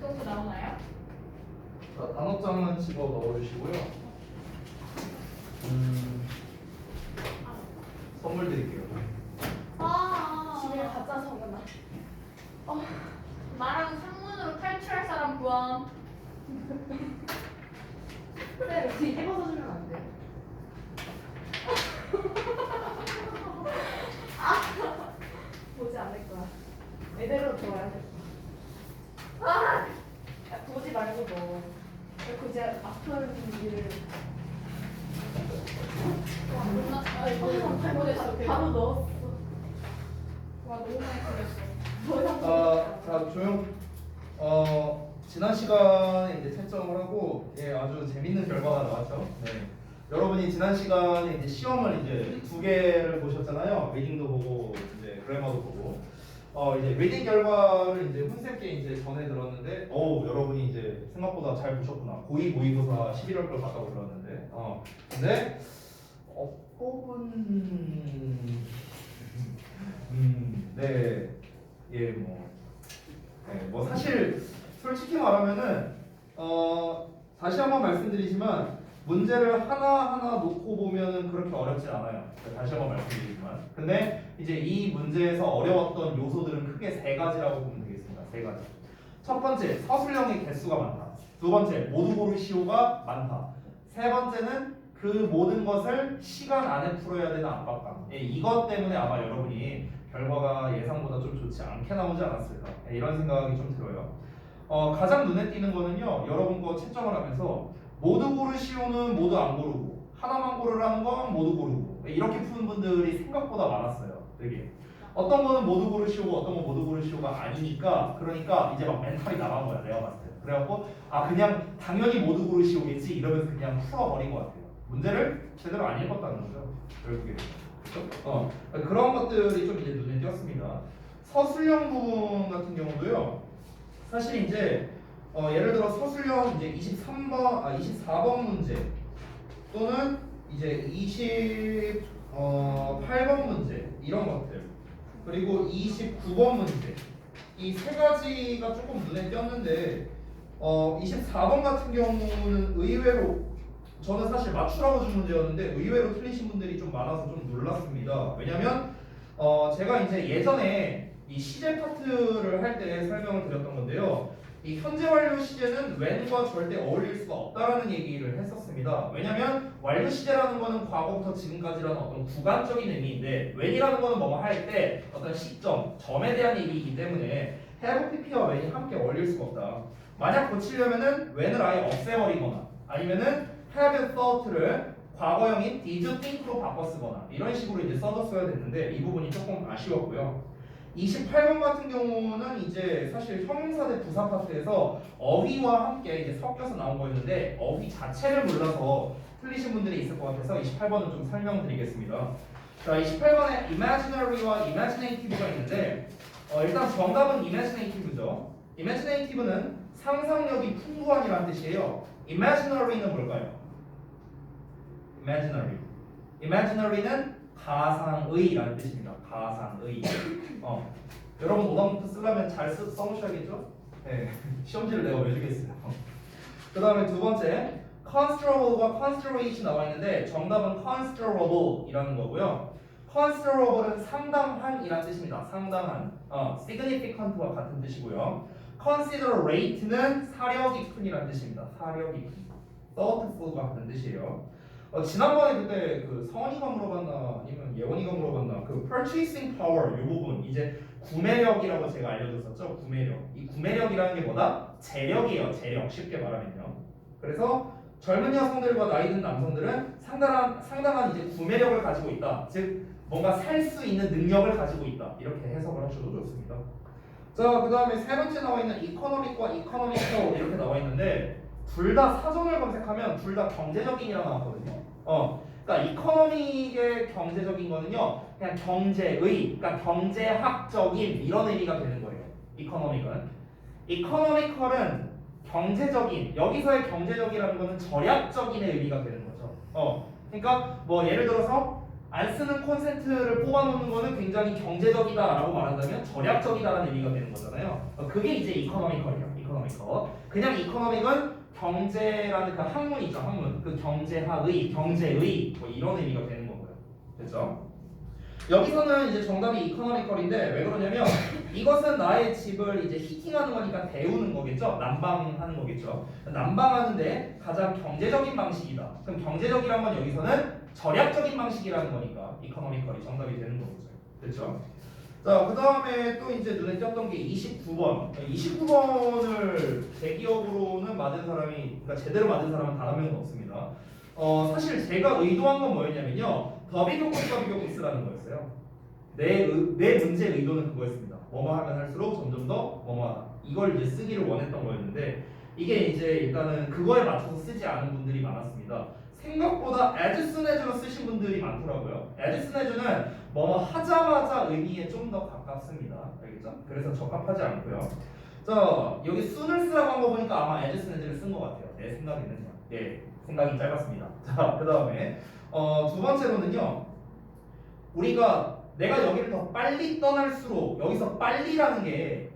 그거 나오나요? 자, 단어장은 집어 넣어주시고요. 선물 드릴게요. 집에 가짜 적어놔. 나랑 창문으로 탈출할 사람 구함. 그래, 뒤에 벗어주면 안 돼. 보지 않을 거야. 이대로 들어야 돼. 보지 말고 너. 굳이 아픈 일을. 바로 넣었어. 와 너무 많이 걸렸어. 자, 조용. 지난 시간에 이제 채점을 하고 아주 재밌는 결과가 나왔죠. 네. 여러분이 지난 시간에 이제 시험을 이제 2개를 보셨잖아요. 리딩도 보고 이제 그래머도 보고. 이제 리딩 결과를 이제 훈쌤께 이제 전해 들었는데, 여러분이 이제 생각보다 잘 보셨구나. 고2 모의고사 11월 걸 봤다고 들었는데, 근데 뽑은 네, 뭐 사실 솔직히 말하면은 다시 한번 말씀드리지만 문제를 하나하나 놓고 보면은 그렇게 어렵진 않아요. 다시 한번 말씀드리지만. 근데 이제 이 문제에서 어려웠던 요소들은 크게 3가지라고 보면 되겠습니다. 3가지. 첫 번째, 서술형의 개수가 많다. 두 번째, 모두 고르시오가 많다. 세 번째는 그 모든 것을 시간 안에 풀어야 되는 압박감. 이것 때문에 아마 여러분이 결과가 예상보다 좀 좋지 않게 나오지 않았을까. 이런 생각이 좀 들어요. 가장 눈에 띄는 거는요. 여러분 거 채점을 하면서 모두 고르시오는 모두 안 고르고 하나만 고르라는 건 모두 고르고 이렇게 푸는 분들이 생각보다 많았어요. 되게. 어떤 거는 모두 고르시오고 어떤 건 모두 고르시오가 아니니까 그러니까 이제 막 멘탈이 나간 거야. 내가 봤을 때. 그래갖고 그냥 당연히 모두 고르시오겠지 이러면서 그냥 풀어버린 것 같아요. 문제를 제대로 안 읽었다는 거죠. 결국에. 그렇죠? 그런 것들이 좀 이제 눈에 띄었습니다. 서술형 부분 같은 경우도요. 사실 이제 예를 들어 서술형 이제 24번 문제 또는 이제 28번 문제 이런 것들 그리고 29번 문제 이 3가지가 조금 눈에 띄었는데 24번 같은 경우는 의외로 저는 사실 맞추라고 준 문제였는데 의외로 틀리신 분들이 좀 많아서 좀 놀랐습니다. 왜냐면 제가 이제 예전에 이 시제 파트를 할 때 설명을 드렸던 건데요. 이 현재 완료 시제는 when과 절대 어울릴 수가 없다라는 얘기를 했었습니다. 왜냐면 완료 시제라는 거는 과거부터 지금까지라는 어떤 구간적인 의미인데 when이라는 거는 뭐 할 때 어떤 시점, 점에 대한 얘기이기 때문에 have, pp와 when이 함께 어울릴 수가 없다. 만약 고치려면은 when을 아예 없애버리거나 아니면은 have and thought를 과거형인 did you think로 바꿔 쓰거나 이런 식으로 이제 써줬어야 됐는데 이 부분이 조금 아쉬웠고요. 28번 같은 경우는 이제 사실 형용사 대 부사 파트에서 어휘와 함께 이제 섞여서 나온 거였는데 어휘 자체를 몰라서 틀리신 분들이 있을 것 같아서 28번은 좀 설명드리겠습니다. 자, 28번에 imaginary와 imaginative가 있는데 일단 정답은 imaginative죠. imaginative는 상상력이 풍부한이라는 뜻이에요. imaginary는 뭘까요? imaginary는 가상의라는 뜻입니다. 가상의. 여러분 오답노트 쓰려면 잘 써놓으셔야겠죠? 네. 시험지를 내가 왜 주겠어요? 그 다음에 두 번째 considerable과 consideration 나와 있는데 정답은 considerable이라는 거고요. considerable은 상당한이라는 뜻입니다. 상당한. significant와 같은 뜻이고요. considerate는 사려 깊은이라는 뜻입니다. 사려 깊은. thoughtful과 같은 뜻이에요. 지난번에 그때 그 성원이가 물어봤나 아니면 예원이가 물어봤나 그 purchasing power 이 부분 이제 구매력이라고 제가 알려줬었죠. 구매력. 이 구매력이라는 게 뭐다? 재력이에요. 재력. 쉽게 말하면요. 그래서 젊은 여성들과 나이 든 남성들은 상당한 이제 구매력을 가지고 있다. 즉 뭔가 살 수 있는 능력을 가지고 있다. 이렇게 해석을 하셔도 좋습니다. 자, 그 다음에 세 번째 나와 있는 economic과 economical 이렇게 나와 있는데 둘 다 사전을 검색하면 둘 다 경제적인이라 나왔거든요. 그러니까 이코노믹의 경제적인 거는요, 그냥 경제의, 그러니까 경제학적인 이런 의미가 되는 거예요. 이코노믹은. 이코노미컬은 경제적인, 여기서의 경제적이라는 거는 절약적인의 의미가 되는 거죠. 그러니까 뭐 예를 들어서 안 쓰는 콘센트를 뽑아놓는 거는 굉장히 경제적이다라고 말한다면 절약적이다라는 의미가 되는 거잖아요. 그게 이제 이코노미컬이에요. 이코노미컬. 그냥 이코노믹은 경제라는 그 학문이 있죠. 학문. 그 경제학의, 경제의 뭐 이런 의미가 되는 거고요. 됐죠? 여기서는 이제 정답이 이코노미컬인데 왜 그러냐면 이것은 나의 집을 이제 히팅하는 거니까 데우는 거겠죠. 난방하는 거겠죠. 난방하는데 가장 경제적인 방식이다. 그럼 경제적이란 건 여기서는 절약적인 방식이라는 거니까 이코노미컬이 정답이 되는 거죠. 됐죠? 자, 그 다음에 또 이제 눈에 띄었던 게 29번. 29번을 제 기억으로는 맞은 사람이, 그러니까 제대로 맞은 사람은 단 한 명도 없습니다. 사실 제가 의도한 건 뭐였냐면요. 더비교급 쓰라는 거였어요. 내 문제의 의도는 그거였습니다. 뭐뭐 하면 할수록 점점 더 뭐뭐하다. 이걸 이제 쓰기를 원했던 거였는데 이게 이제 일단은 그거에 맞춰서 쓰지 않은 분들이 많았습니다. 생각보다 as soon as로 쓰신 분들이 많더라고요. as soon as는 뭐뭐 하자마자 의미에 좀 더 가깝습니다. 알겠죠? 그래서 적합하지 않고요. 자, 여기 soon을 쓰라고 한 거 보니까 아마 as soon as를 쓴 것 같아요. 내 생각에는. 예, 생각이 짧았습니다. 자, 그 다음에 두 번째로는요. 우리가 내가 여기를 더 빨리 떠날수록 여기서 빨리라는 게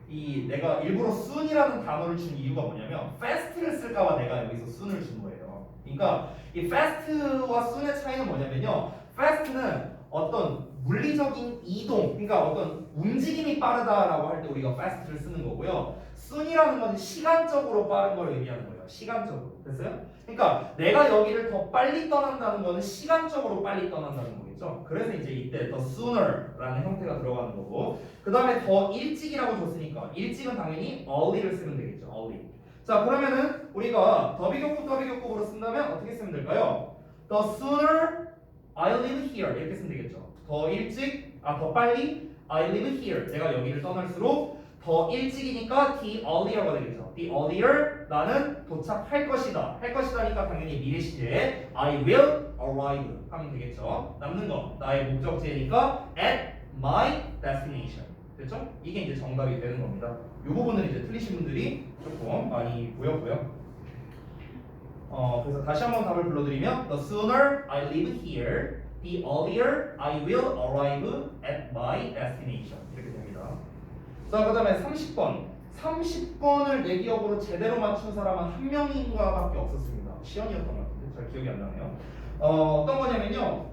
이 내가 일부러 soon이라는 단어를 준 이유가 뭐냐면 fast를 쓸까봐 내가 여기서 soon을 준 거예요. 그러니까 이 fast와 soon의 차이는 뭐냐면요. fast는 어떤 물리적인 이동, 그러니까 어떤 움직임이 빠르다라고 할 때 우리가 fast를 쓰는 거고요. soon이라는 건 시간적으로 빠른 걸 의미하는 거예요. 시간적으로. 됐어요? 그러니까 내가 여기를 더 빨리 떠난다는 거는 시간적으로 빨리 떠난다는 거겠죠. 그래서 이제 이때 더 sooner라는 형태가 들어가는 거고, 그 다음에 더 일찍이라고 줬으니까 일찍은 당연히 early를 쓰면 되겠죠. early. 자, 그러면은 우리가 더비교급으로 쓴다면 어떻게 쓰면 될까요? The sooner I live here 이렇게 쓰면 되겠죠. 더 일찍, 더 빨리 I live here. 내가 여기를 떠날수록 더 일찍이니까 the earlier가 되겠죠. The earlier 나는 도착할 것이다. 할 것이다니까 당연히 미래 시제에 I will arrive 하면 되겠죠. 남는 거 나의 목적지니까 at my destination. 됐죠? 이게 이제 정답이 되는 겁니다. 이 부분은 이제 틀리신 분들이 조금 많이 보였고요. 그래서 다시 한번 답을 불러드리면 The sooner I live here, the earlier I will arrive at my destination. 이렇게 됩니다. 자, 그 다음에 30번. 30번을 내 기억으로 제대로 맞춘 사람은 한 명인가밖에 없었습니다. 시연이었던 것 같은데 잘 기억이 안 나네요. 어떤 거냐면요.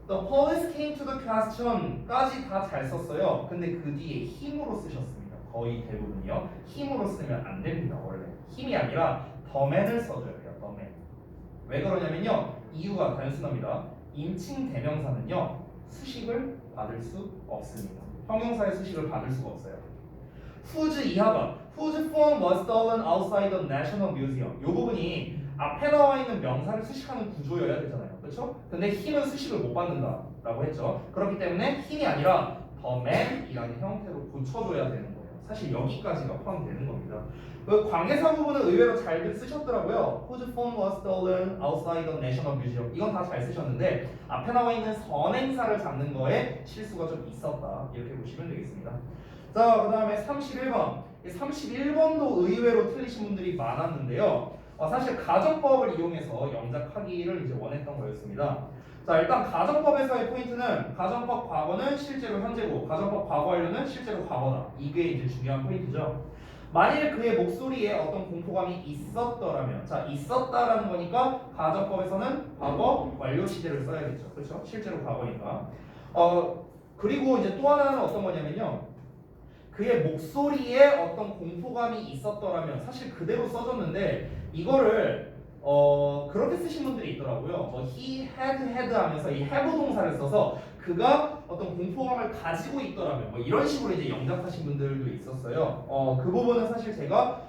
The police came to the question까지 다 잘 썼어요. 근데 그 뒤에 힘으로 쓰셨습니다. 거의 대부분이요. 힘으로 쓰면 안 됩니다. 원래 힘이 아니라 the man을 써줘야 돼요. the man. 왜 그러냐면요. 이유가 단순합니다. 인칭 대명사는요. 수식을 받을 수 없습니다. 형용사의 수식을 받을 수가 없어요. Whose 이하가 Whose phone was stolen outside the National Museum. 이 부분이 앞에 나와 있는 명사를 수식하는 구조여야 되잖아요. 그렇죠? 근데 힘은 수식을 못 받는다라고 했죠. 그렇기 때문에 힘이 아니라 the man이라는 형태로 고쳐줘야 되는 거예요. 사실 여기까지가 포함되는 겁니다. 그 관계사 부분은 의외로 잘 쓰셨더라고요. Whose phone was stolen outside the National Museum. 이건 다 잘 쓰셨는데 앞에 나와 있는 선행사를 잡는 거에 실수가 좀 있었다. 이렇게 보시면 되겠습니다. 자, 그 다음에 31번. 31번도 의외로 틀리신 분들이 많았는데요. 사실 가정법을 이용해서 영작하기를 이제 원했던 거였습니다. 자, 일단 가정법에서의 포인트는 가정법 과거는 실제로 현재고 가정법 과거 완료는 실제로 과거다. 이게 이제 중요한 포인트죠. 만일 그의 목소리에 어떤 공포감이 있었더라면, 자, 있었다라는 거니까 가정법에서는 과거 완료 시제를 써야겠죠. 그렇죠? 실제로 과거니까. 그리고 이제 또 하나는 어떤 거냐면요. 그의 목소리에 어떤 공포감이 있었더라면 사실 그대로 써줬는데 이거를 그렇게 쓰신 분들이 있더라고요. 뭐 he had 하면서 이 have 동사를 써서 그가 어떤 공포감을 가지고 있더라면 뭐 이런 식으로 이제 영작하신 분들도 있었어요. 그 부분은 사실 제가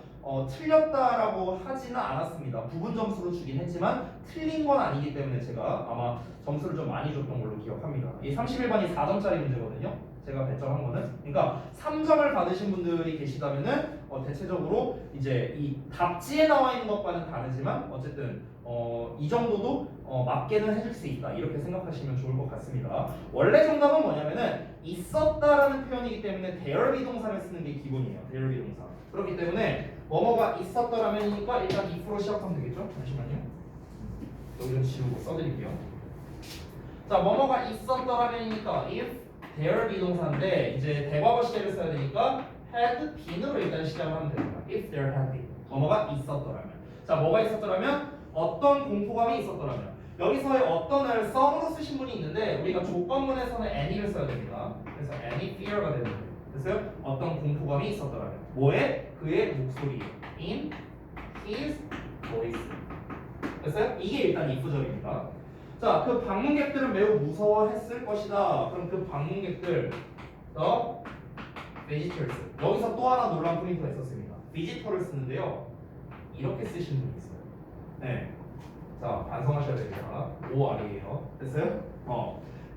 틀렸다라고 하지는 않았습니다. 부분 점수로 주긴 했지만 틀린 건 아니기 때문에 제가 아마 점수를 좀 많이 줬던 걸로 기억합니다. 이 31번이 4점짜리 문제거든요. 제가 배점한 거는. 그러니까 3점을 받으신 분들이 계시다면은 대체적으로 이제 이 답지에 나와 있는 것과는 다르지만 어쨌든 이 정도도 맞게는 해줄 수 있다. 이렇게 생각하시면 좋을 것 같습니다. 원래 정답은 뭐냐면은 있었다라는 표현이기 때문에 there 비동사를 쓰는 게 기본이에요. there 비동사. 그렇기 때문에 뭐뭐가 있었더라면이니까 일단 if로 시작하면 되겠죠? 잠시만요. 여기 좀 지우고 써드릴게요. 자, 뭐뭐가 있었더라면이니까 if there 비동사인데 이제 대과거 시제를 써야 되니까 had been으로 일단 시작을 하면 됩니다. if there had been. 뭐뭐가 있었더라면. 자, 뭐가 있었더라면 어떤 공포감이 있었더라면. 여기서의 어떤을 썸으로 쓰신 분이 있는데 우리가 조건문에서는 any를 써야 됩니다. 그래서 any fear가 되는 거예요. 그래서 어떤 공포감이 있었더라면. 뭐에? 그의 목소리에. in his voice. 됐어요? 이게 일단 if절입니다. 자, 그 방문객들은 매우 무서워했을 것이다. 그럼 그 방문객들, the visitors. 여기서 또 하나 놀란 포인트가 있었습니다. visitor를 쓰는데요. 이렇게 쓰시는 분이 있어요. 네. 자, 반성하셔야 됩니다. O 아래에요. 됐어요?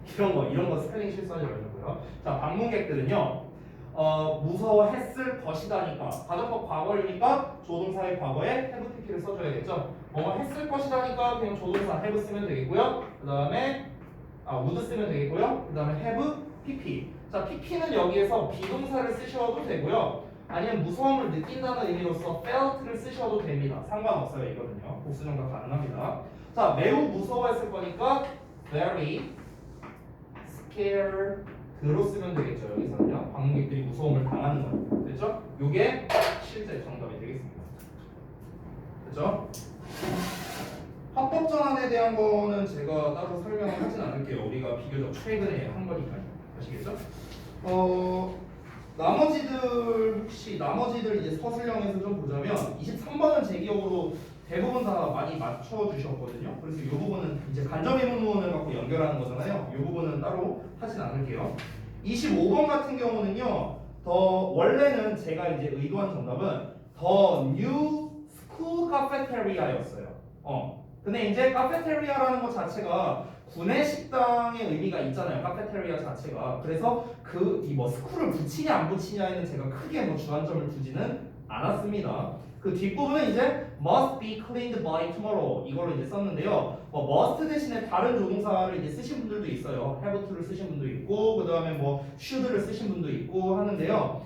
이런 거 스펠링 실수하지 말고요. 자, 방문객들은요. 무서워했을 것이다니까 가정법 과거이니까 조동사의 과거에 have pp를 써줘야겠죠. 했을 것이다니까 그냥 조동사 have 쓰면 되겠고요. 그 다음에 would 쓰면 되겠고요. 그 다음에 have pp. 자, pp는 여기에서 비동사를 쓰셔도 되고요. 아니면 무서움을 느낀다는 의미로서 felt를 쓰셔도 됩니다. 상관없어요. 이거는요. 복수정답 가능합니다. 자, 매우 무서워했을 거니까 very scared로 쓰면 되겠죠. 여기서는요. 방문객들이 무서움을 당하는 거예요. 됐죠? 요게 실제 정답이 되겠습니다. 됐죠? 합법 전환에 대한 거는 제가 따로 설명을 하진 않을게요. 우리가 비교적 최근에 한 거니까요. 아시겠죠? 나머지들 이제 서술형에서 좀 보자면 23번은 제 기억으로 대부분 다 많이 맞춰주셨거든요. 그래서 이 부분은 이제 간접 의문문을 갖고 연결하는 거잖아요. 이 부분은 따로 하진 않을게요. 25번 같은 경우는요. 원래는 제가 이제 의도한 정답은 the new school cafeteria였어요. 근데 이제 카페테리아라는 것 자체가 구내 식당의 의미가 있잖아요. 카페테리아 자체가. 그래서 스쿨을 붙이냐 안 붙이냐에는 제가 크게 주안점을 두지는 않았습니다. 그 뒷부분은 이제 must be cleaned by tomorrow 이걸로 이제 썼는데요. must 대신에 다른 조동사를 이제 쓰신 분들도 있어요. have to를 쓰신 분도 있고, 그 다음에 should를 쓰신 분도 있고 하는데요.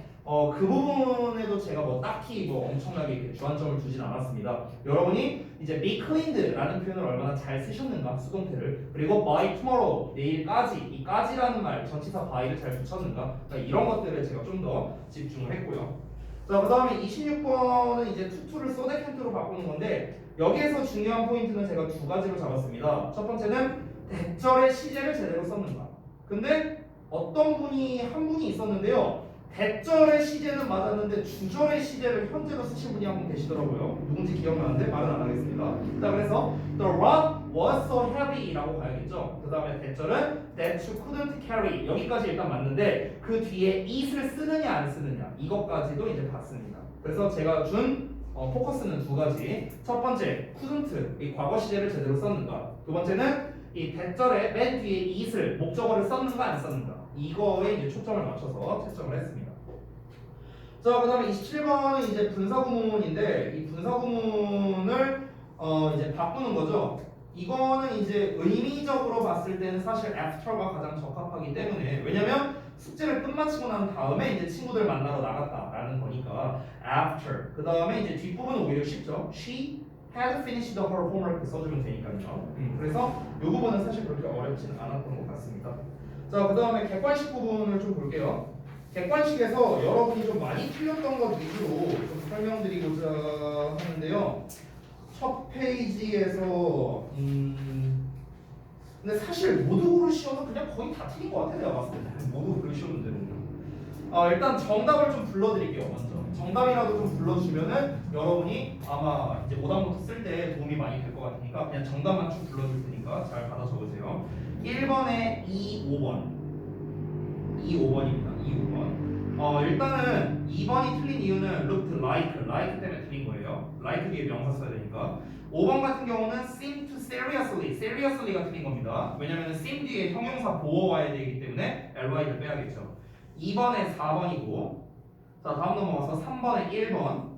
그 부분에도 제가 딱히 엄청나게 이렇게 주안점을 두진 않았습니다. 여러분이 이제 be cleaned라는 표현을 얼마나 잘 쓰셨는가 수동태를, 그리고 by tomorrow 내일까지, 이 까지라는 말 전치사 by를 잘 붙였는가, 이런 것들을 제가 좀 더 집중을 했고요. 자, 그 다음에 26번은 이제 투투를 소데캔트로 바꾸는 건데 여기에서 중요한 포인트는 제가 두 가지로 잡았습니다. 첫 번째는 대절의 시제를 제대로 썼는가. 근데 어떤 분이 한 분이 있었는데요. 대절의 시제는 맞았는데 주절의 시제를 현재로 쓰신 분이 한 분 계시더라고요. 누군지 기억나는데 말은 안 하겠습니다. 자, 그래서 the rock was so heavy라고 가야겠죠. 그 다음에 대절은 that you couldn't carry 여기까지 일단 맞는데 그 뒤에 it을 쓰느냐 안 쓰느냐 이것까지도 이제 봤습니다. 그래서 제가 준 포커스는 두 가지. 첫 번째 couldn't 이 과거 시제를 제대로 썼는가. 두 번째는 이 대절의 맨 뒤에 it을 목적어를 썼는가 안 썼는가 이거에 이제 초점을 맞춰서 채점을 했습니다. 자, 그 다음에 27번은 이제 분사구문인데 이 분사구문을 이제 바꾸는 거죠. 이거는 이제 의미적으로 봤을 때는 사실 after가 가장 적합하기 때문에, 왜냐면 숙제를 끝마치고 난 다음에 이제 친구들 만나러 나갔다라는 거니까 after. 그 다음에 이제 뒷부분은 오히려 쉽죠. She had finished her homework 써주면 되니까요. 그래서 이 부분은 사실 그렇게 어렵지는 않았던 것 같습니다. 자, 그 다음에 객관식 부분을 좀 볼게요. 객관식에서 여러분이 좀 많이 틀렸던 것 위주로 좀 설명드리고자 하는데요. 첫 페이지에서 근데 사실 모두 고르시어도 그냥 거의 다 틀린 것 같아요. 내가 봤을 때는 모두 고르시었는데 일단 정답을 좀 불러드릴게요. 먼저 정답이라도 좀 불러주시면은 여러분이 아마 이제 오답노트 쓸 때 도움이 많이 될 것 같으니까 그냥 정답만 쭉 불러줄 테니까 잘 받아 적으세요. 1번에 2, 5번 5번입니다. 5번. 일단은 2번이 틀린 이유는 looked like 때문에 틀린 거예요. like 뒤에 명사 써야 되니까. 5번 같은 경우는 seem to seriously가 틀린 겁니다. 왜냐면 seem 뒤에 형용사 보어 와야 되기 때문에 ly를 빼야겠죠. 2번에 4번이고, 자, 다음 넘어가서 3번에 1번.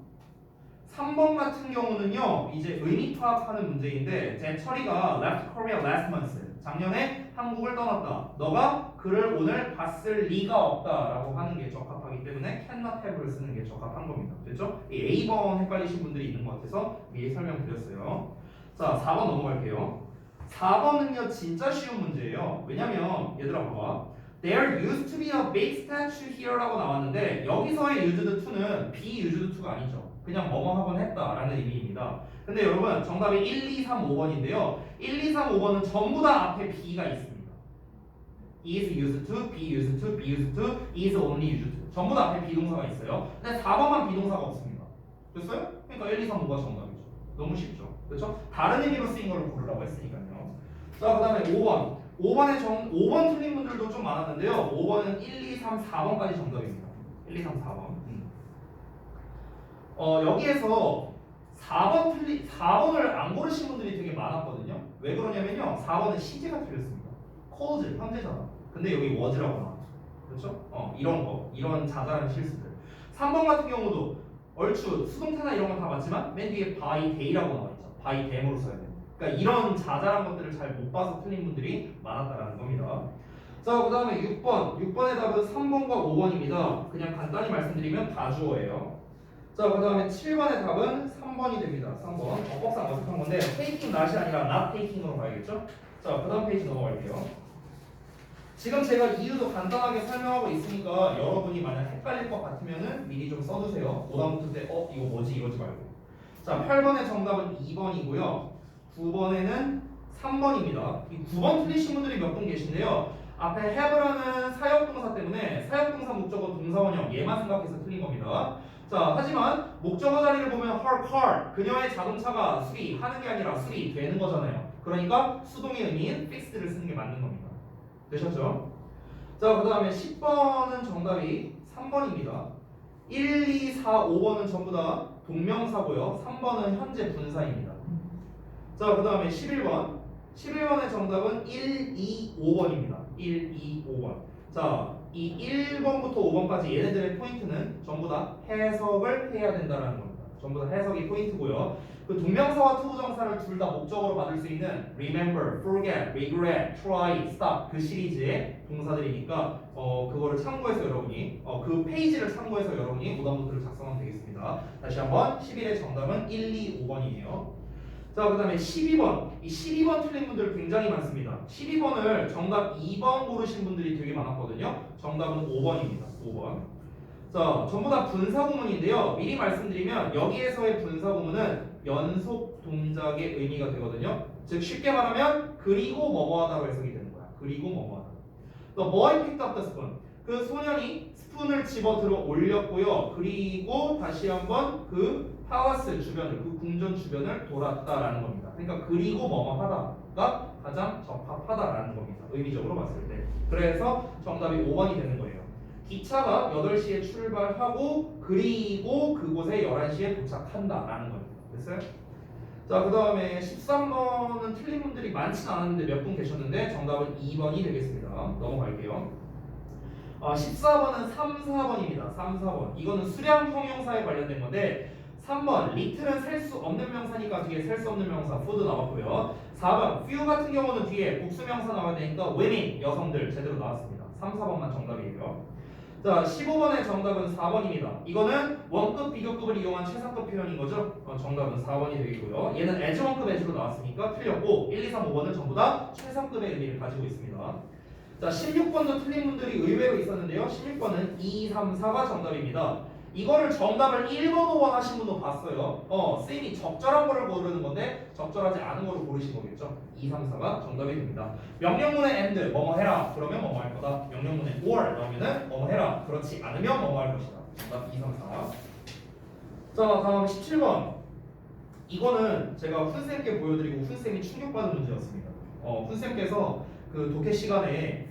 3번 같은 경우는요, 이제 의미 파악하는 문제인데 제 처리가 left Korea last month. 작년에 한국을 떠났다. 너가 그를 오늘 봤을 리가 없다라고 하는 게 적합하기 때문에 cannot have를 쓰는 게 적합한 겁니다. 됐죠? 이 A번 헷갈리신 분들이 있는 것 같아서 미리 설명드렸어요. 자, 4번 넘어갈게요. 4번은요 진짜 쉬운 문제예요. 왜냐면 얘들아 봐봐. There used to be a big statue here라고 나왔는데 여기서의 used to는 be used to가 아니죠. 그냥 뭐뭐 하곤 했다라는 의미입니다. 근데 여러분 정답이 1, 2, 3, 5번인데요. 1, 2, 3, 5번은 전부 다 앞에 be가 있습니다. is used to, be used to, be used to, is only used to. 전부 다 앞에 비동사가 있어요. 근데 4번만 비동사가 없습니다. 됐어요? 그러니까 1, 2, 3, 5가 정답이죠. 너무 쉽죠. 그렇죠? 다른 의미로 쓰인 거를 고르라고 했으니까요. 자, 그 다음에 5번. 5번 틀린 분들도 좀 많았는데요. 5번은 1, 2, 3, 4번까지 정답입니다. 1, 2, 3, 4번. 여기에서 4번을 안 고르신 분들이 되게 많았거든요. 왜 그러냐면요. 4번은 시제가 틀렸습니다. cause, 현재잖아. 근데 여기 was라고 나왔죠. 그렇죠? 이런 자잘한 실수들. 3번 같은 경우도 얼추 수동태나 이런 건 다 맞지만 맨 뒤에 by day라고 나와 있죠. by them으로 써야 돼요. 그러니까 이런 자잘한 것들을 잘 못 봐서 틀린 분들이 많았다라는 겁니다. 자, 그 다음에 6번. 6번의 답은 3번과 5번입니다. 그냥 간단히 말씀드리면 다 주어예요. 자, 그 다음에 7번의 답은 3번이 됩니다. 3번. 어법상 어색한 건데 taking not이 아니라 not taking으로 가야겠죠? 자, 그 다음 페이지 넘어갈게요. 지금 제가 이유도 간단하게 설명하고 있으니까 여러분이 만약 헷갈릴 것 같으면은 미리 좀 써두세요. 오답 붙을 때 이거 뭐지? 이러지 말고. 자, 8번의 정답은 2번이고요. 9번에는 3번입니다. 이 9번 틀리신 분들이 몇 분 계신데요. 앞에 have라는 사역동사 때문에 사역동사 목적어 동사원형 얘만 생각해서 틀린 겁니다. 자, 하지만 목적어 자리를 보면 her car, 그녀의 자동차가 수리하는 게 아니라 수리되는 거잖아요. 그러니까 수동의 의미인 fixed를 쓰는 게 맞는 겁니다. 되셨죠? 자, 그 다음에 10번은 정답이 3번입니다. 1, 2, 4, 5번은 전부 다 동명사고요. 3번은 현재 분사입니다. 자, 그 다음에 11번. 11번의 정답은 1, 2, 5번입니다. 1, 2, 5번. 자, 이 1번부터 5번까지 얘네들의 포인트는 전부 다 해석을 해야 된다는 겁니다. 전부 다 해석이 포인트고요. 그 동명사와 투부정사를 둘 다 목적으로 받을 수 있는 remember, forget, regret, try, stop 그 시리즈의 동사들이니까 그거를 참고해서 여러분이 그 페이지를 참고해서 여러분이 오답노트를 작성하면 되겠습니다. 다시 한번 11의 정답은 1, 2, 5번이에요. 자, 그 다음에 12번. 이 12번 틀린 분들 굉장히 많습니다. 12번을 정답 2번 고르신 분들이 되게 많았거든요. 정답은 5번입니다. 5번. 자, 전부 다 분사구문인데요. 미리 말씀드리면 여기에서의 분사구문은 연속 동작의 의미가 되거든요. 즉 쉽게 말하면 그리고 뭐뭐하다로 해석이 되는 거야. 그리고 뭐뭐하다. The boy picked up the spoon. 그 소년이 스푼을 집어 들어 올렸고요. 그리고 다시 한번 그 팔라스 주변을, 그 궁전 주변을 돌았다라는 겁니다. 그러니까 그리고 뭐뭐하다가 가장 적합하다라는 겁니다. 의미적으로 봤을 때. 그래서 정답이 5번이 되는 거예요. 기차가 8시에 출발하고 그리고 그곳에 11시에 도착한다라는 겁니다. 됐어요? 자, 그 다음에 13번은 틀린 분들이 많지는 않았는데 몇 분 계셨는데 정답은 2번이 되겠습니다. 넘어갈게요. 14번은 3, 4번입니다. 3, 4번. 이거는 수량 형용사에 관련된 건데 3번 little은 셀 수 없는 명사니까 뒤에 셀 수 없는 명사 food 나왔고요. 4번 few 같은 경우는 뒤에 복수명사 나와야 되니까 women, 여성들 제대로 나왔습니다. 3, 4번만 정답이에요. 자, 15번의 정답은 4번입니다. 이거는 원급, 비교급을 이용한 최상급 표현인 거죠. 정답은 4번이 되겠고요. 얘는 as 원급 as로 나왔으니까 틀렸고 1, 2, 3, 5번은 전부 다 최상급의 의미를 가지고 있습니다. 자, 16번도 틀린 분들이 의외로 있었는데요. 16번은 2, 3, 4가 정답입니다. 이거를 정답을 1번, 5번 하신 분도 봤어요. 쌤이 적절한 거를 고르는 건데 적절하지 않은 거를 고르신 거겠죠. 2, 3, 4가 정답이 됩니다. 명령문에 and 뭐뭐 해라 그러면 뭐뭐 할 거다. 명령문에 or 넣으면은 뭐뭐 해라 그렇지 않으면 뭐뭐 할 것이다. 정답 2, 3, 4. 자, 다음 17번. 이거는 제가 훈쌤께 보여드리고 훈쌤이 충격받은 문제였습니다. 훈쌤께서 그 독해 시간에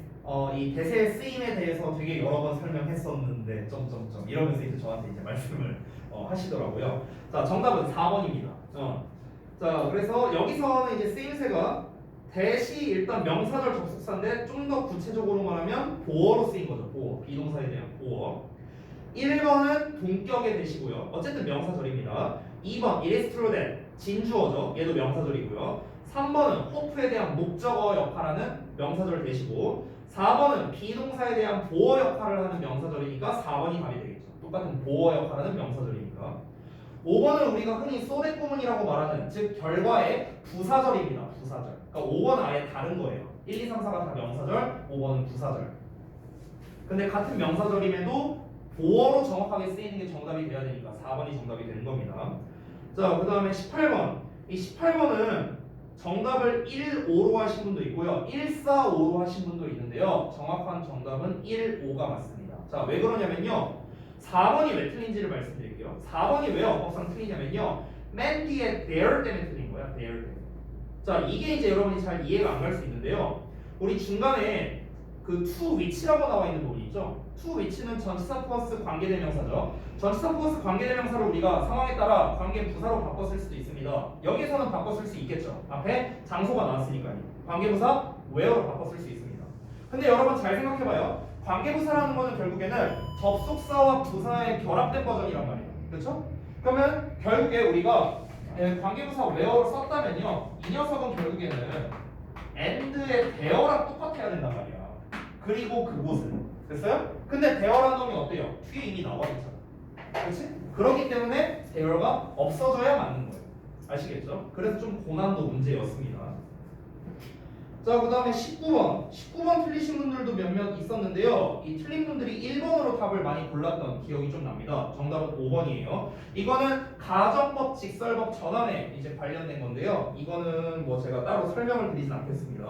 이 대세의 쓰임에 대해서 되게 여러 번 설명했었는데 점점점 이러면서 이제 저한테 이제 말씀을 하시더라고요. 자, 정답은 4번입니다. 자, 그래서 여기서는 이제 쓰임새가 대시 일단 명사절 접속사인데 좀 더 구체적으로 말하면 보어로 쓰인 거죠. 보어, 비동사에 대한 보어. 1번은 동격의 대시고요. 어쨌든 명사절입니다. 2번 it is true that 진주어죠. 얘도 명사절이고요. 3번은 hope에 대한 목적어 역할하는 명사절 대시고 4번은 비동사에 대한 보어 역할을 하는 명사절이니까 4번이 답이 되겠죠. 똑같은 보어 역할하는 명사절이니까. 5번은 우리가 흔히 소대구문이라고 말하는 즉 결과의 부사절입니다. 부사절. 그러니까 5번은 아예 다른 거예요. 1, 2, 3, 4가 다 명사절, 5번은 부사절. 근데 같은 명사절임에도 보어로 정확하게 쓰이는 게 정답이 돼야 되니까 4번이 정답이 되는 겁니다. 자, 그 다음에 18번. 이 18번은 정답을 1, 5로 하신 분도 있고요. 1, 4, 5로 하신 분도 있는데요. 정확한 정답은 1, 5가 맞습니다. 자, 왜 그러냐면요. 4번이 왜 틀린지를 말씀드릴게요. 4번이 왜 어법상 틀리냐면요. 맨 뒤에 there 때문에 틀린 거야. there 때문에. 자, 이게 이제 여러분이 잘 이해가 안 갈 수 있는데요. 우리 중간에 그 to which라고 나와 있는 부분 있죠. to which는 전치사 플러스 관계대명사죠. 전치사 플러스 관계대명사를 우리가 상황에 따라 관계 부사로 바꿔 쓸 수도 있습니다. 여기서는 바꿔 쓸 수 있겠죠. 앞에 장소가 나왔으니까요. 관계부사 where로 바꿔 쓸 수 있습니다. 근데 여러분 잘 생각해봐요. 관계부사라는 거는 결국에는 접속사와 부사의 결합된 버전이란 말이에요. 그렇죠? 그러면 결국에 우리가 관계부사 where로 썼다면요. 이 녀석은 결국에는 and의 대어랑 똑같아야 된단 말이야. 그리고 그곳은 됐어요? 근데 대어라는 놈이 어때요? 뒤에 이미 나와 있잖아. 그렇지? 그렇기 때문에 대어가 없어져야 맞는 거예요. 아시겠죠? 그래서 좀 고난도 문제였습니다. 자, 그 다음에 19번. 19번 틀리신 분들도 몇몇 있었는데요. 이 틀린 분들이 1번으로 답을 많이 골랐던 기억이 좀 납니다. 정답은 5번이에요. 이거는 가정법, 직설법 전환에 이제 관련된 건데요. 이거는 뭐 제가 따로 설명을 드리진 않겠습니다.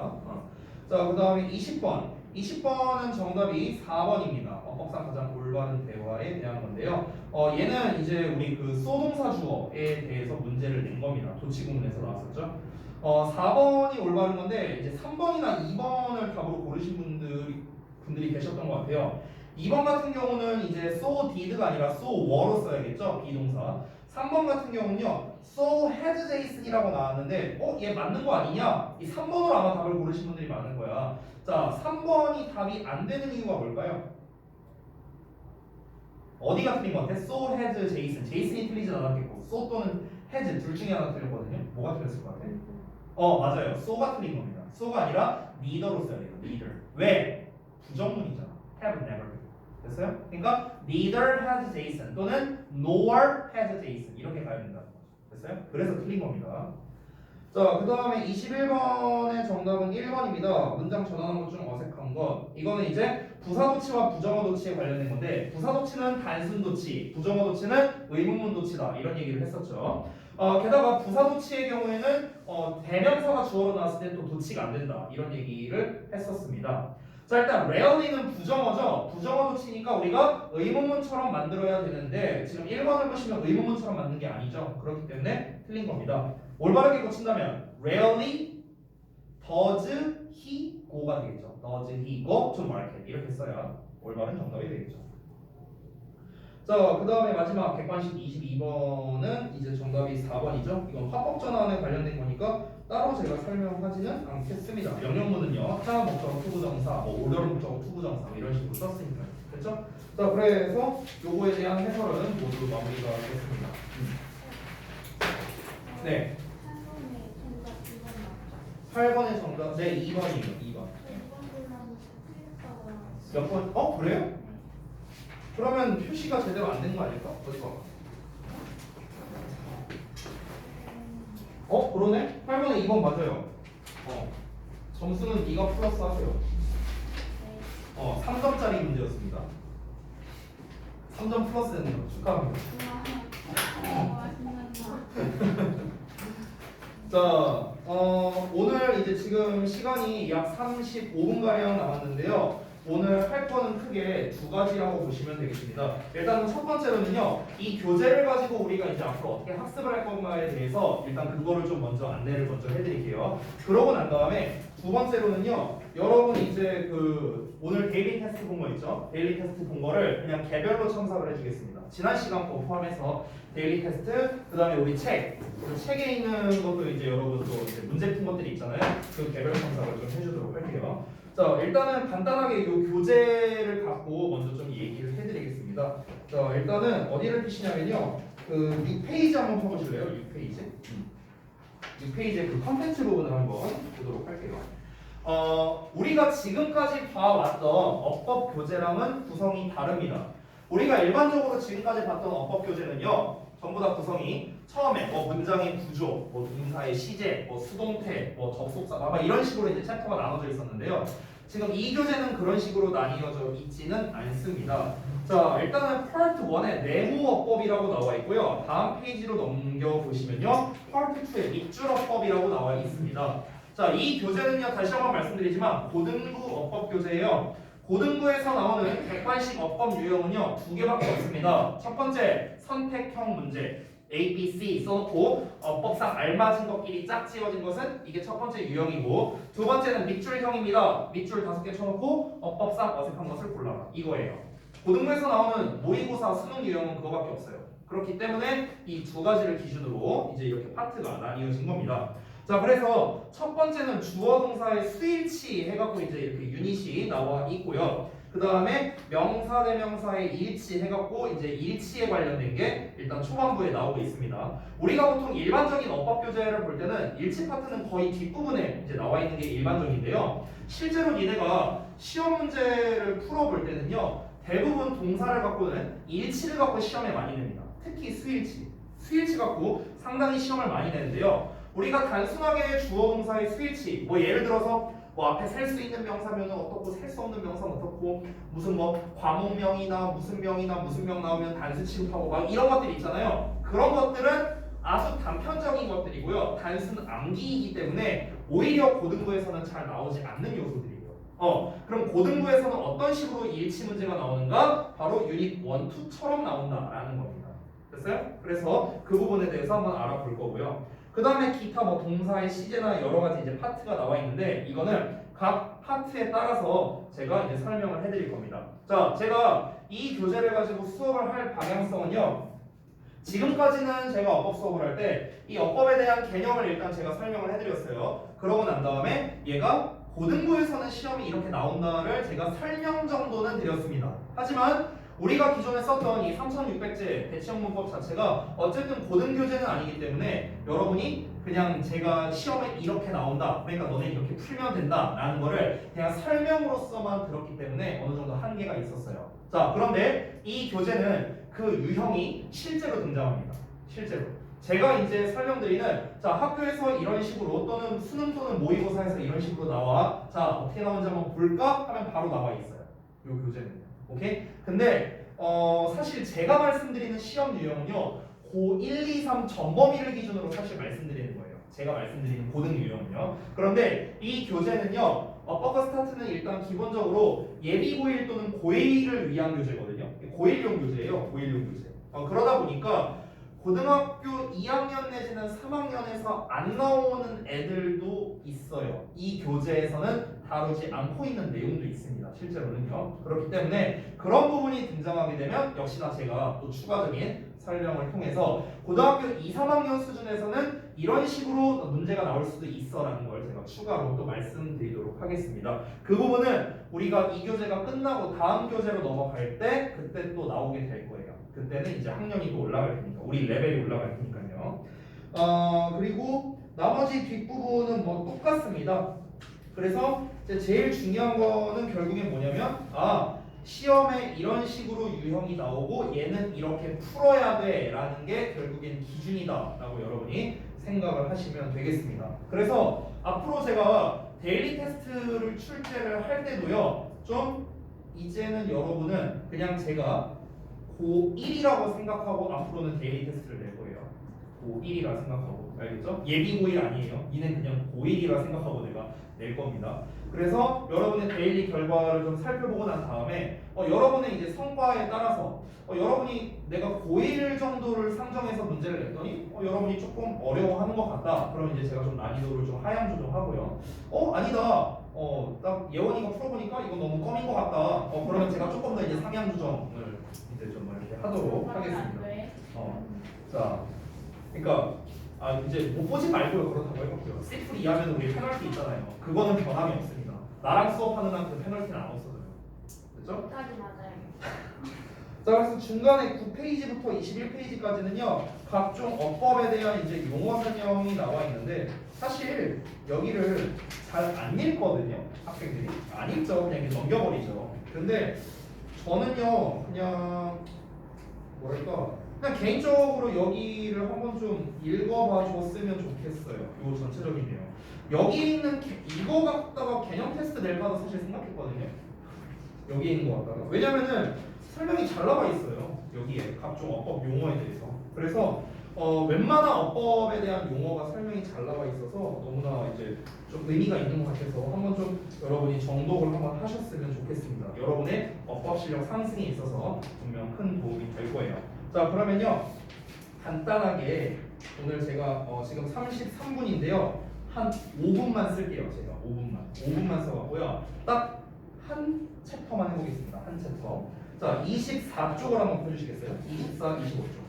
자, 그 다음에 20번. 20번은 정답이 4번입니다. 어법상 가장 올바른 대화에 대한 건데요. 얘는 이제 우리 그 수동사 주어에 대해서 문제를 낸 겁니다. 도치구문에서 나왔었죠. 4번이 올바른 건데 이제 3번이나 2번을 답으로 고르신 분들이 계셨던 것 같아요. 2번 같은 경우는 이제 so did가 아니라 so were로 써야겠죠. 비동사. 3번 같은 경우는요. so had Jason이라고 나왔는데 얘 맞는 거 아니냐? 이 3번으로 아마 답을 고르신 분들이 많은 거야. 자, 3번이 답이 안 되는 이유가 뭘까요? 어디가 틀린 것 같아? so had Jason. 제이슨이 틀리진 않았겠고 so 또는 has 둘 중에 하나 틀렸거든요. 뭐가 틀렸을 것 같아? 맞아요. so가 틀린 겁니다. so가 아니라 neither로 써야 돼요. neither. 왜? 부정문이잖아. have never. 됐어요? 그러니까 neither has Jason 또는 nor has Jason 이렇게 가야 된다는 거죠. 됐어요? 그래서 틀린 겁니다. 자, 그 다음에 21번의 정답은 1번입니다. 문장 전환한 것 중 어색한 것. 이거는 이제 부사도치와 부정어도치에 관련된 건데 부사도치는 단순도치, 부정어도치는 의문문도치다 이런 얘기를 했었죠. 게다가 부사도치의 경우에는 대명사가 주어로 나왔을 때 또 도치가 안 된다 이런 얘기를 했었습니다. 자, 일단 rarely는 부정어죠. 부정어도치니까 우리가 의문문처럼 만들어야 되는데 지금 1번을 보시면 의문문처럼 만든 게 아니죠. 그렇기 때문에 틀린 겁니다. 올바르게 고친다면 rarely does he go가 되겠죠. does he go to market 이렇게 써야 올바른 정답이 되겠죠. 자, 그 다음에 마지막 객관식 22번은 이제 정답이 4번이죠. 이건 화법 전환에 관련된 거니까 따로 제가 설명하지는 않겠습니다. 명령문은요. 하나 목적 투부정사, 뭐 올여름 목적 투부정사 이런 식으로 썼으니까요. 됐죠? 자, 그래서 요거에 대한 해설은 모두 마무리가 됐습니다. 네. 8번의 정답, 네, 2번이에요. 2번. 몇 번? 그래요? 그러면 표시가 제대로 안 된 거 아닐까? 어디 봐. 그러네? 8번에 2번 맞아요. 점수는 네가 플러스 하세요. 3점짜리 문제였습니다. 3점 플러스 되는 거 축하합니다. 자, 오늘 이제 지금 시간이 약 35분가량 남았는데요. 오늘 할 거는 크게 두 가지라고 보시면 되겠습니다. 일단 첫 번째로는요, 이 교재를 가지고 우리가 이제 앞으로 어떻게 학습을 할 건가에 대해서 일단 그거를 좀 먼저 안내를 먼저 해드릴게요. 그러고 난 다음에 두 번째로는요, 여러분이 이제 그 오늘 데일리 테스트 본 거 있죠? 데일리 테스트 본 거를 그냥 개별로 첨삭을 해주겠습니다. 지난 시간 거 포함해서 데일리 테스트, 그 다음에 우리 책, 그 책에 있는 것도 이제 여러분 또 이제 문제 푼 것들이 있잖아요. 그 개별 첨삭을 좀 해주도록 할게요. 자, 일단은 간단하게 이 교재를 갖고 먼저 좀 얘기를 해드리겠습니다. 자, 일단은 어디를 피시냐면요. 그 6페이지 한번 펴보실래요? 6페이지. 6페이지의 그 컨텐츠 부분을 한번 보도록 할게요. 우리가 지금까지 봐왔던 어법 교재랑은 구성이 다릅니다. 우리가 일반적으로 지금까지 봤던 어법 교재는요, 전부 다 구성이 처음에 문장의 구조, 동사의 시제, 수동태, 접속사, 아마 이런 식으로 이제 챕터가 나눠져 있었는데요. 지금 이 교재는 그런 식으로 나뉘어져 있지는 않습니다. 자, 일단은 파트 1에 네모어법이라고 나와 있고요. 다음 페이지로 넘겨 보시면요, 파트 2에 밑줄어법이라고 나와 있습니다. 자, 이 교재는요, 다시 한번 말씀드리지만 고등부 어법 교재예요. 고등부에서 나오는 객관식 어법 유형은요, 두 개밖에 없습니다. 첫 번째, 선택형 문제. A, B, C 써놓고 어법상 알맞은 것끼리 짝 지어진 것은 이게 첫 번째 유형이고, 두 번째는 밑줄형입니다. 밑줄 5개 쳐놓고 어법상 어색한 것을 골라라. 이거예요. 고등부에서 나오는 모의고사 수능 유형은 그거밖에 없어요. 그렇기 때문에 이 두 가지를 기준으로 이제 이렇게 파트가 나뉘어진 겁니다. 자, 그래서 첫 번째는 주어 동사의 수일치 해갖고 이제 이렇게 유닛이 나와 있고요. 그 다음에 명사 대명사의 일치 해갖고 이제 일치에 관련된 게 일단 초반부에 나오고 있습니다. 우리가 보통 일반적인 어법 교재를 볼 때는 일치 파트는 거의 뒷부분에 이제 나와 있는 게 일반적인데요. 실제로 니네가 시험 문제를 풀어볼 때는요, 대부분 동사를 갖고는 일치를 갖고 시험에 많이 냅니다. 특히 수일치 갖고 상당히 시험을 많이 내는데요. 우리가 단순하게 주어 동사의 수일치, 예를 들어서 앞에 셀 수 있는 명사면은 어떻고 셀 수 없는 명사는 어떻고, 무슨 과목명이나 무슨 명이나 무슨 명 나오면 단수 취급하고 막 이런 것들이 있잖아요. 그런 것들은 아주 단편적인 것들이고요. 단순 암기이기 때문에 오히려 고등부에서는 잘 나오지 않는 요소들이고요. 그럼 고등부에서는 어떤 식으로 일치 문제가 나오는가? 바로 유닛 1, 2처럼 나온다라는 겁니다. 됐어요? 그래서 그 부분에 대해서 한번 알아볼 거고요. 그 다음에 기타 동사의 시제나 여러 가지 이제 파트가 나와 있는데, 이거는 각 파트에 따라서 제가 이제 설명을 해드릴 겁니다. 자, 제가 이 교재를 가지고 수업을 할 방향성은요, 지금까지는 제가 어법 수업을 할 때 이 어법에 대한 개념을 일단 제가 설명을 해드렸어요. 그러고 난 다음에 얘가 고등부에서는 시험이 이렇게 나온다를 제가 설명 정도는 드렸습니다. 하지만 우리가 기존에 썼던 이 3600제 대치형 문법 자체가 어쨌든 고등교재는 아니기 때문에 여러분이 그냥 제가 시험에 이렇게 나온다, 그러니까 너네 이렇게 풀면 된다 라는 거를 그냥 설명으로서만 들었기 때문에 어느 정도 한계가 있었어요. 자, 그런데 이 교재는 그 유형이 실제로 등장합니다. 실제로 제가 이제 설명드리는, 자, 학교에서 이런 식으로 또는 수능 또는 모의고사에서 이런 식으로 나와, 자, 어떻게 나오는지 한번 볼까? 하면 바로 나와 있어요. 이 교재는. 오케이? 근데 사실 제가 말씀드리는 시험 유형은요, 고 1, 2, 3 전범위를 기준으로 사실 말씀드리는 거예요. 제가 말씀드리는 고등 유형은요. 그런데 이 교재는요, 어퍼컷 스타트는 일단 기본적으로 예비 고1 또는 고1을 위한 교재거든요. 고1용 교재예요. 고1용 교재. 그러다 보니까 고등학교 2학년 내지는 3학년에서 안 나오는 애들도 있어요. 이 교재에서는 다루지 않고 있는 내용도 있습니다. 실제로는요. 그렇기 때문에 그런 부분이 등장하게 되면 역시나 제가 또 추가적인 설명을 통해서 고등학교 2, 3학년 수준에서는 이런 식으로 문제가 나올 수도 있어라는 걸 제가 추가로 또 말씀드리도록 하겠습니다. 그 부분은 우리가 이 교재가 끝나고 다음 교재로 넘어갈 때 그때 또 나오게 될 거예요. 그때는 이제 학년이 또 올라갈 테니까, 우리 레벨이 올라갈 테니까요. 그리고 나머지 뒷부분은 똑같습니다. 그래서 이제 제일 중요한 거는 결국엔 뭐냐면, 시험에 이런 식으로 유형이 나오고 얘는 이렇게 풀어야 돼 라는 게 결국엔 기준이다 라고 여러분이 생각을 하시면 되겠습니다. 그래서 앞으로 제가 데일리 테스트를 출제를 할 때도요, 좀 이제는 여러분은 그냥 제가 고1이라고 생각하고 앞으로는 데일리 테스트를 낼 거예요. 고1이라 생각하고, 알겠죠? 예비 고1 아니에요. 니는 그냥 고1이라 생각하고 내가 낼 겁니다. 그래서 여러분의 데일리 결과를 좀 살펴보고 난 다음에 여러분의 이제 성과에 따라서 여러분이 내가 고1 정도를 상정해서 문제를 냈더니 여러분이 조금 어려워하는 것 같다. 그러면 이제 제가 좀 난이도를 좀 하향 조정하고요. 아니다. 딱 예원이가 풀어보니까 이거 너무 껌인 것 같다. 그러면 제가 조금 더 이제 상향 조정을 이제 좀 이렇게 하도록 하겠습니다. 자, 그러니까 이제 못 보지 말고요. 그렇다고 해볼게요. C 풀 이하면 우리 페널티 있잖아요. 그거는 변함이 없습니다. 나랑 수업하는 한 그 페널티는 안 없어져요. 됐죠? 까지 맞아요. 자, 그래서 중간에 9페이지부터 21페이지까지는요, 각종 어법에 대한 이제 용어 설명이 나와 있는데, 사실 여기를 잘 안 읽거든요. 학생들이 안 읽죠. 그냥 이렇게 넘겨버리죠. 근데 저는요 그냥 뭐랄까 그냥 개인적으로 여기를 한번 좀 읽어봐 줬으면 좋겠어요. 요 전체적인 내용. 여기 있는 이거 갖다가 개념 테스트 낼까도 사실 생각했거든요. 여기 있는 거 갖다가. 왜냐면은 설명이 잘 나와 있어요. 여기에 각종 어법 용어에 대해서. 그래서 웬만한 어법에 대한 용어가 설명이 잘 나와 있어서 너무나 이제 좀 의미가 있는 것 같아서 한번 좀 여러분이 정독을 한번 하셨으면 좋겠습니다. 여러분의 어법 실력 상승에 있어서 분명 큰 도움이 될 거예요. 자 그러면요 간단하게 오늘 제가 지금 33분인데요 한 5분만 쓸게요. 제가 5분만 써갖고요 딱 한 챕터만 해보겠습니다. 한 챕터. 자 24쪽을 한번 펴주시겠어요? 24, 25쪽.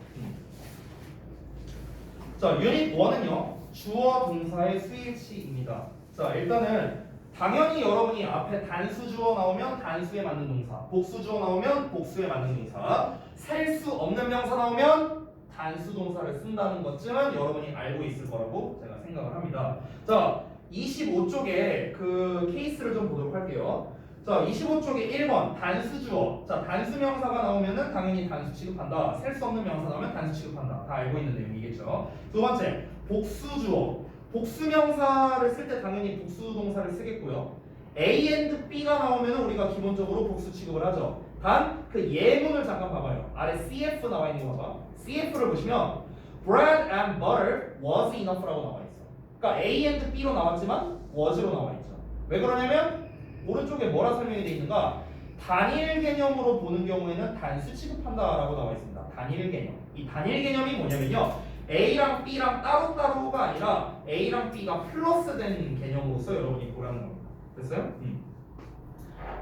자 유닛 1은요 주어 동사의 스위치입니다. 자 일단은 당연히 여러분이 앞에 단수 주어 나오면 단수에 맞는 동사, 복수 주어 나오면 복수에 맞는 동사, 셀 수 없는 명사 나오면 단수 동사를 쓴다는 것쯤은 여러분이 알고 있을 거라고 제가 생각을 합니다. 자 25쪽에 그 케이스를 좀 보도록 할게요. 자 25쪽에 1번 단수 주어. 자 단수 명사가 나오면은 당연히 단수 취급한다. 셀 수 없는 명사 나오면 단수 취급한다. 다 알고 있는 내용이겠죠. 두 번째 복수 주어. 복수 명사를 쓸 때 당연히 복수 동사를 쓰겠고요. A and B가 나오면 우리가 기본적으로 복수 취급을 하죠. 단 그 예문을 잠깐 봐봐요. 아래 CF 나와 있는 거 봐봐. CF를 보시면 bread and butter was enough라고 나와 있어. 그러니까 A and B로 나왔지만 was로 나와 있죠. 왜 그러냐면 오른쪽에 뭐라 설명이 되어 있는가? 단일 개념으로 보는 경우에는 단수 취급한다라고 나와 있습니다. 단일 개념. 이 단일 개념이 뭐냐면요. A랑 B랑 따로따로가 아니라 A랑 B가 플러스된 개념으로서 여러분이 보라는 겁니다. 됐어요?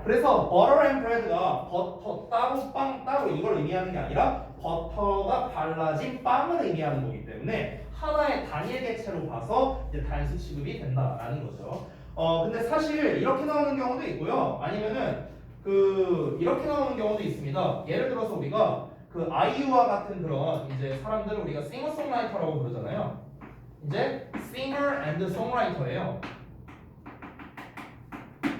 그래서 butter and bread가 버터 따로 빵 따로 이걸 의미하는 게 아니라 버터가 발라진 빵을 의미하는 거기 때문에 하나의 단일 개체로 봐서 이제 단수 취급이 된다라는 거죠. 근데 사실 이렇게 나오는 경우도 있고요. 아니면은 이렇게 나오는 경우도 있습니다. 예를 들어서 우리가 그 아이유와 같은 그런 이제 사람들을 우리가 싱어송라이터라고 부르잖아요. 이제 singer and songwriter예요.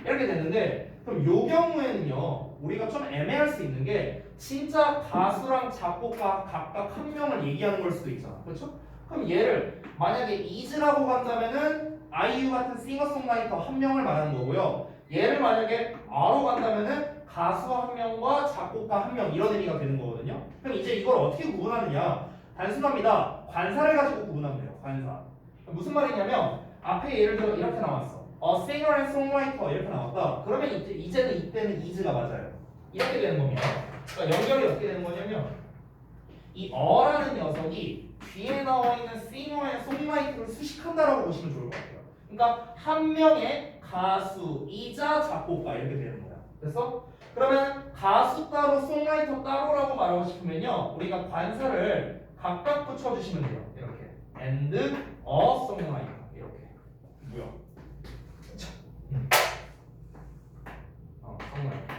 이렇게 되는데 그럼 요 경우에는요 우리가 좀 애매할 수 있는 게 진짜 가수랑 작곡가 각각 한 명을 얘기하는 걸 수도 있잖아. 그렇죠? 그럼 얘를 만약에 is라고 간다면은 아이유 같은 싱어송라이터 한 명을 말하는 거고요. 얘를 만약에 a로 간다면은 가수 한 명과 작곡가 한 명 이런 의미가 되는 거거든요. 그럼 이제 이걸 어떻게 구분하느냐? 단순합니다. 관사를 가지고 구분하면 돼요. 관사. 무슨 말이냐면 앞에 예를 들어 이렇게 나왔어. singer and songwriter 이렇게 나왔다. 그러면 이제는 이때는 is가 맞아요. 이렇게 되는 겁니다. 그러니까 연결이 어떻게 되는 거냐면 이 어라는 녀석이 뒤에 나와 있는 singer and songwriter를 수식한다라고 보시면 좋을 것 같아요. 그러니까 한 명의 가수이자 작곡가 이렇게 되는 거야. 됐어? 그러면 가수 따로, 송라이터 따로라고 말하고 싶으면요, 우리가 관사를 각각 붙여주시면 돼요. 이렇게 and a songwriter 이렇게. 뭐야?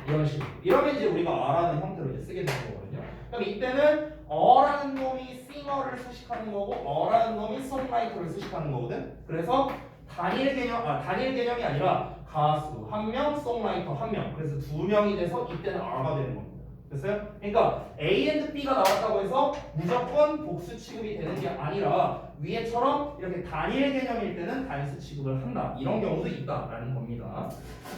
이런 식으로. 이러면 이제 우리가 a라는 형태로 이제 쓰게 되는 거거든요. 그럼 이때는 어라는 놈이 싱어를 수식하는 거고 어라는 놈이 송라이터를 수식하는 거거든. 그래서 단일 개념이 아니라 가수 한 명, 송라이터 한 명. 그래서 두 명이 돼서 이때는 R가 되는 겁니다. 됐어요? 그러니까 A and B가 나왔다고 해서 무조건 복수 취급이 되는 게 아니라 위에처럼 이렇게 단일 개념일 때는 단수 취급을 한다. 이런 경우도 있다라는 겁니다.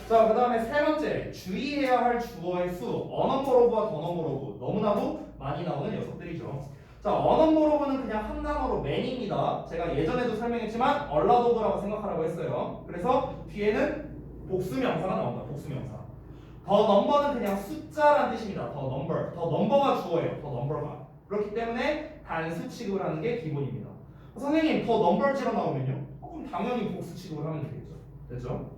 자, 그 다음에 세 번째 주의해야 할 주어의 수 어넘버로브와 더넘버로브 너무나도 많이 나오는 녀석들이죠. 자, 어넘버로브는 그냥 한 단어로 man입니다. 제가 예전에도 설명했지만 얼라도브라고 생각하라고 했어요. 그래서 뒤에는 복수 명사가 나온다. 복수 명사. 더 넘버는 그냥 숫자라는 뜻입니다. 더 넘버가 주어예요. 더 넘버가. 그렇기 때문에 단수 취급을 하는 게 기본입니다. 선생님 더 넘버지로 나오면요? 그럼 당연히 복수 취급을 하면 되겠죠. 됐죠?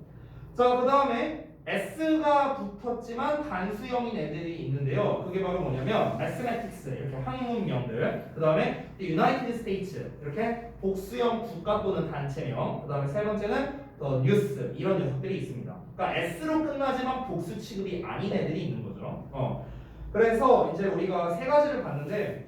자, 그 다음에 S가 붙었지만 단수형인 애들이 있는데요. 그게 바로 뭐냐면 mathematics 이렇게 학문명들, 그 다음에 United States 이렇게 복수형 국가 또는 단체명, 그 다음에 세 번째는 더 뉴스 이런 녀석들이 있습니다. 그러니까 S로 끝나지만 복수 취급이 아닌 애들이 있는 거죠. 그래서 이제 우리가 세 가지를 봤는데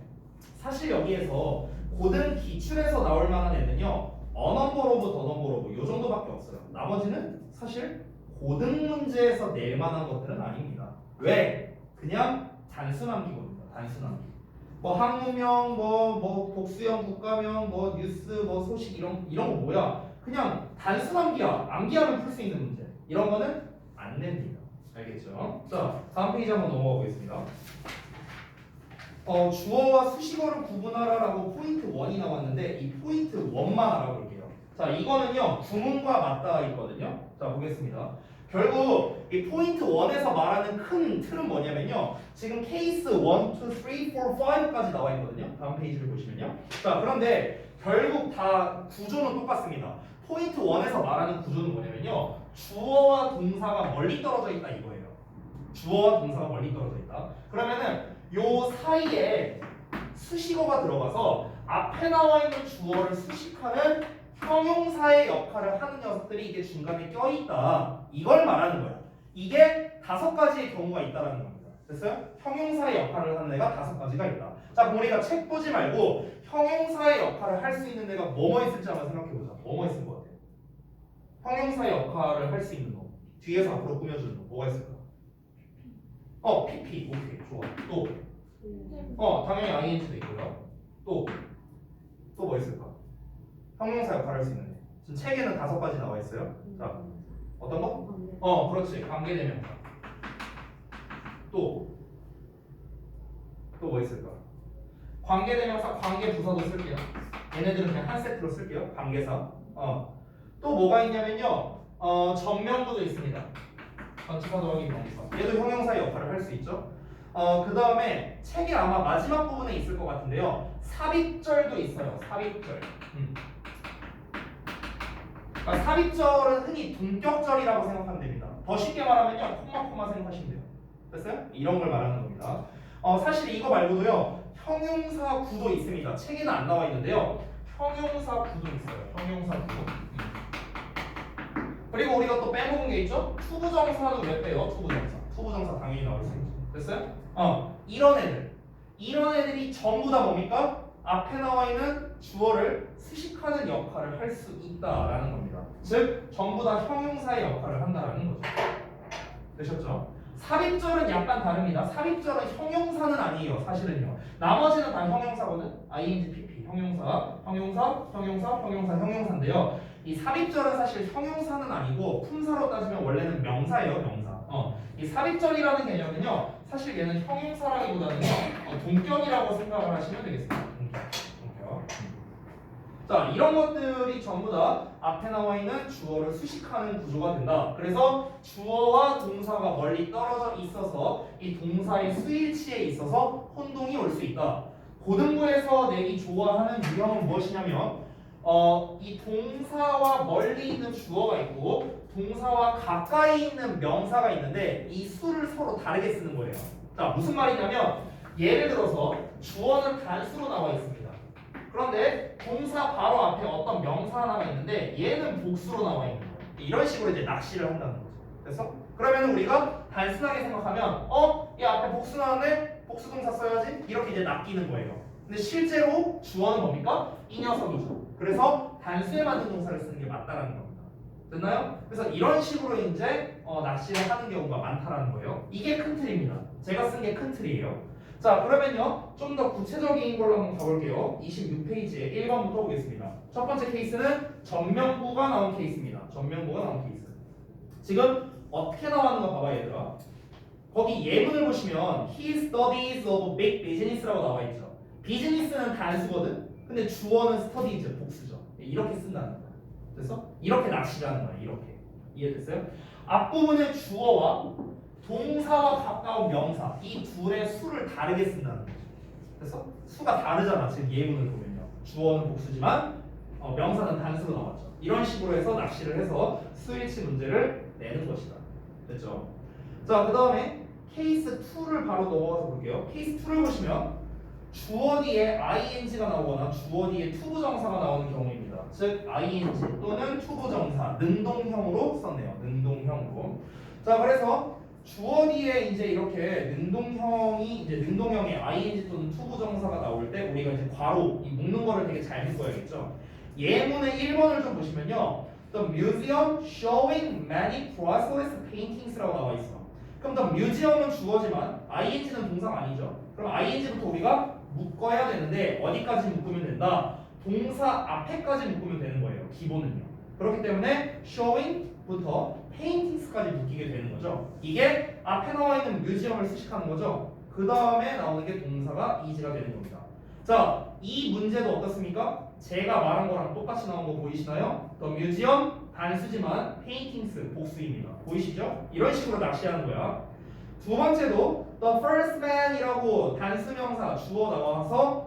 사실 여기에서 고등 기출에서 나올 만한 애는요 어넘버로브, 더넘버로브 요 정도밖에 없어요. 나머지는 사실 고등 문제에서 낼 만한 것들은 아닙니다. 왜? 그냥 단순함기거든요. 단순함기. 뭐 항모명, 뭐 복수형, 국가명, 뭐 뉴스, 뭐 소식 이런 거 뭐야? 그냥 단순함기야. 암기하면 풀 수 있는 문제. 이런 거는 안 냅니다. 알겠죠? 자, 다음 페이지 한번 넘어가 보겠습니다. 주어와 수식어를 구분하라라고 포인트 1이 나왔는데 이 포인트 1만 알아볼게요. 자, 이거는요 구문과 맞닿아 있거든요. 자, 보겠습니다. 결국 이 포인트 1에서 말하는 큰 틀은 뭐냐면요. 지금 케이스 1, 2, 3, 4, 5까지 나와 있거든요. 다음 페이지를 보시면요. 자, 그런데 결국 다 구조는 똑같습니다. 포인트 1에서 말하는 구조는 뭐냐면요. 주어와 동사가 멀리 떨어져 있다 이거예요. 주어와 동사가 멀리 떨어져 있다. 그러면은 요 사이에 수식어가 들어가서 앞에 나와 있는 주어를 수식하는 형용사의 역할을 하는 녀석들이 이게 중간에 껴있다. 이걸 말하는 거야. 이게 5가지의 경우가 있다라는 겁니다. 됐어요? 형용사의 역할을 하는 애가 5가지가 있다. 자, 그럼 우리가 책 보지 말고 형용사의 역할을 할 수 있는 애가 뭐뭐 있을지 한번 생각해보자. 뭐뭐 있을 것 같아? 형용사의 역할을 할 수 있는 거. 뒤에서 앞으로 꾸며주는 거. 뭐가 있을까? PP. 오케이. 좋아. 또. 당연히 ING도 있고요. 또 뭐 있을까? 형용사 역할을 할 수 있는 애. 지금 책에는 5가지 나와 있어요. 자, 어떤 거? 그렇지. 관계대명사. 또 뭐 있을까? 관계대명사, 관계부사도 쓸게요. 얘네들은 그냥 한 세트로 쓸게요. 관계사. 또 뭐가 있냐면요. 전명구도 있습니다. 전치사 더하기 명사. 얘도 형용사의 역할을 할 수 있죠. 그 다음에 책에 아마 마지막 부분에 있을 것 같은데요. 삽입절도 있어요. 삽입절. 그러니까 삽입절은 흔히 동격절이라고 생각하면 됩니다. 더 쉽게 말하면요. 콤마 생각하시면 돼요. 됐어요? 이런 걸 말하는 겁니다. 사실 이거 말고도요. 형용사 구도 있습니다. 책에는 안 나와 있는데요. 형용사 구도 있어요. 형용사 구도. 그리고 우리가 또 빼먹은 게 있죠? 투부정사는 왜 빼요? 투부정사 당연히 나올 수 있죠. 됐어요? 이런 애들이 전부 다 뭡니까? 앞에 나와 있는 주어를 수식하는 역할을 할 수 있다라는 겁니다. 즉 전부 다 형용사의 역할을 한다라는 거죠. 되셨죠? 삽입절은 약간 다릅니다. 삽입절은 형용사는 아니에요. 사실은요. 나머지는 다 형용사거든. ing, pp, 형용사인데요. 이 삽입절은 사실 형용사는 아니고 품사로 따지면 원래는 명사예요. 명사. 이 삽입절이라는 개념은요. 사실 얘는 형용사라기보다는요. 동격이라고 생각을 하시면 되겠습니다. 동격. 자, 이런 것들이 전부 다 앞에 나와 있는 주어를 수식하는 구조가 된다. 그래서 주어와 동사가 멀리 떨어져 있어서 이 동사의 수일치에 있어서 혼동이 올 수 있다. 고등부에서 내기 좋아하는 유형은 무엇이냐면 이 동사와 멀리 있는 주어가 있고 동사와 가까이 있는 명사가 있는데 이 수를 서로 다르게 쓰는 거예요. 자, 무슨 말이냐면 예를 들어서 주어는 단수로 나와 있습니다. 그런데 동사 바로 앞에 어떤 명사 하나가 있는데 얘는 복수로 나와 있는 거예요. 이런 식으로 이제 낚시를 한다는 거죠. 됐어? 그러면 우리가 단순하게 생각하면 이 앞에 복수 나왔네? 복수 동사 써야지? 이렇게 이제 낚이는 거예요. 근데 실제로 주어는 뭡니까? 이 녀석이죠. 그래서 단수에 맞는 동사를 쓰는 게 맞다라는 겁니다. 됐나요? 그래서 이런 식으로 이제 낚시를 하는 경우가 많다라는 거예요. 이게 큰 틀입니다. 제가 쓴 게 큰 틀이에요. 자, 그러면요 좀 더 구체적인 걸로 한번 가볼게요. 26페이지에 1번부터 보겠습니다. 첫 번째 케이스는 전명구가 나온 케이스입니다. 전명구가 나온 케이스. 지금 어떻게 나왔는가 봐봐 얘들아. 거기 예문을 보시면 He studies of big business라고 나와 있죠. 비즈니스는 단수거든. 근데 주어는 studies 복수죠. 이렇게 쓴다는 거야. 됐어? 이렇게 낚시를 하는 거야. 이렇게. 이해됐어요? 앞부분의 주어와 동사와 가까운 명사 이 둘의 수를 다르게 쓴다는 거죠. 그래서 수가 다르잖아. 지금 예문을 보면요. 주어는 복수지만 명사는 단수로 나왔죠. 이런 식으로 해서 낚시를 해서 수일치 문제를 내는 것이다. 됐죠? 자, 그 다음에 케이스 2를 바로 넘어가서 볼게요. 케이스 2를 보시면 주어 뒤에 ing가 나오거나 주어 뒤에 투부정사가 나오는 경우입니다. 즉 ing 또는 투부정사 능동형으로 썼네요. 능동형으로. 자, 그래서 주어 뒤에 이제 이렇게 능동형의 ing 또는 투부정사가 나올 때 우리가 이제 괄호 이 묶는 거를 되게 잘 묶어야겠죠. 예문의 1번을 좀 보시면요. The museum showing many priceless paintings라고 나와 있어. 그럼 더 뮤지엄은 주어지만 ing는 동사가 아니죠. 그럼 ing부터 우리가 묶어야 되는데 어디까지 묶으면 된다? 동사 앞에까지 묶으면 되는 거예요. 기본은요. 그렇기 때문에 showing부터 paintings까지 묶이게 되는 거죠. 이게 앞에 나와 있는 뮤지엄을 수식하는 거죠. 그 다음에 나오는 게 동사가 is가 되는 겁니다. 자, 이 문제도 어떻습니까? 제가 말한 거랑 똑같이 나온 거 보이시나요? The museum 단수지만 paintings 복수입니다. 보이시죠? 이런 식으로 낚시하는 거야. 두 번째도 the first man이라고 단수명사 주어 나와서